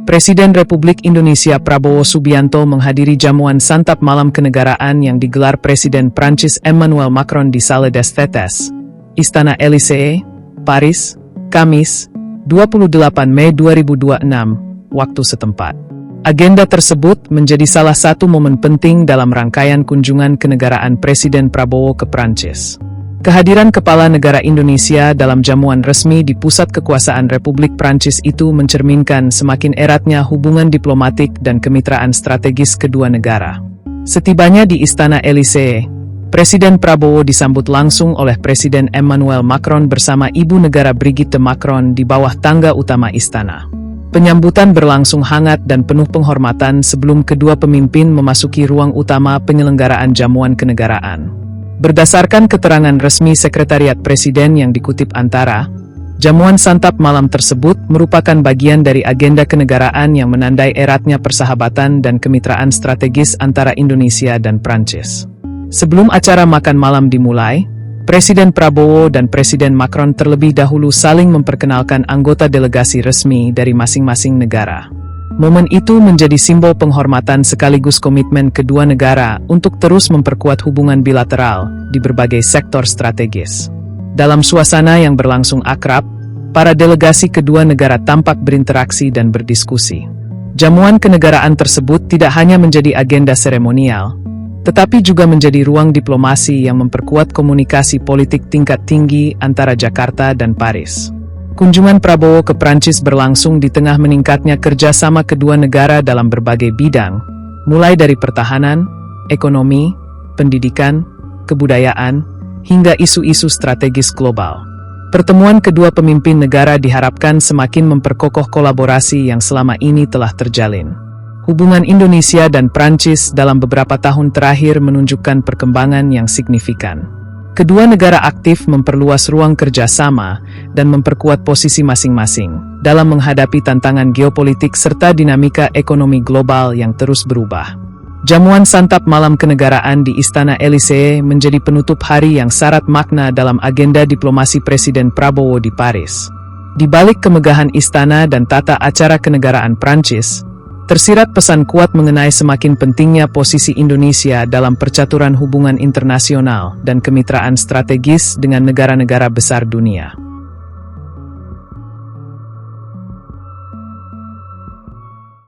Presiden Republik Indonesia Prabowo Subianto menghadiri jamuan santap malam kenegaraan yang digelar Presiden Prancis Emmanuel Macron di Salle des Fêtes, Istana Élysée, Paris, Kamis, 28 Mei 2026, waktu setempat. Agenda tersebut menjadi salah satu momen penting dalam rangkaian kunjungan kenegaraan Presiden Prabowo ke Prancis. Kehadiran Kepala Negara Indonesia dalam jamuan resmi di pusat kekuasaan Republik Prancis itu mencerminkan semakin eratnya hubungan diplomatik dan kemitraan strategis kedua negara. Setibanya di Istana Élysée, Presiden Prabowo disambut langsung oleh Presiden Emmanuel Macron bersama Ibu Negara Brigitte Macron di bawah tangga utama istana. Penyambutan berlangsung hangat dan penuh penghormatan sebelum kedua pemimpin memasuki ruang utama penyelenggaraan jamuan kenegaraan. Berdasarkan keterangan resmi Sekretariat Presiden yang dikutip Antara, jamuan santap malam tersebut merupakan bagian dari agenda kenegaraan yang menandai eratnya persahabatan dan kemitraan strategis antara Indonesia dan Prancis. Sebelum acara makan malam dimulai, Presiden Prabowo dan Presiden Macron terlebih dahulu saling memperkenalkan anggota delegasi resmi dari masing-masing negara. Momen itu menjadi simbol penghormatan sekaligus komitmen kedua negara untuk terus memperkuat hubungan bilateral di berbagai sektor strategis. Dalam suasana yang berlangsung akrab, para delegasi kedua negara tampak berinteraksi dan berdiskusi. Jamuan kenegaraan tersebut tidak hanya menjadi agenda seremonial, tetapi juga menjadi ruang diplomasi yang memperkuat komunikasi politik tingkat tinggi antara Jakarta dan Paris. Kunjungan Prabowo ke Prancis berlangsung di tengah meningkatnya kerjasama kedua negara dalam berbagai bidang, mulai dari pertahanan, ekonomi, pendidikan, kebudayaan, hingga isu-isu strategis global. Pertemuan kedua pemimpin negara diharapkan semakin memperkokoh kolaborasi yang selama ini telah terjalin. Hubungan Indonesia dan Prancis dalam beberapa tahun terakhir menunjukkan perkembangan yang signifikan. Kedua negara aktif memperluas ruang kerjasama dan memperkuat posisi masing-masing dalam menghadapi tantangan geopolitik serta dinamika ekonomi global yang terus berubah. Jamuan santap malam kenegaraan di Istana Élysée menjadi penutup hari yang syarat makna dalam agenda diplomasi Presiden Prabowo di Paris. Di balik kemegahan istana dan tata acara kenegaraan Prancis, tersirat pesan kuat mengenai semakin pentingnya posisi Indonesia dalam percaturan hubungan internasional dan kemitraan strategis dengan negara-negara besar dunia.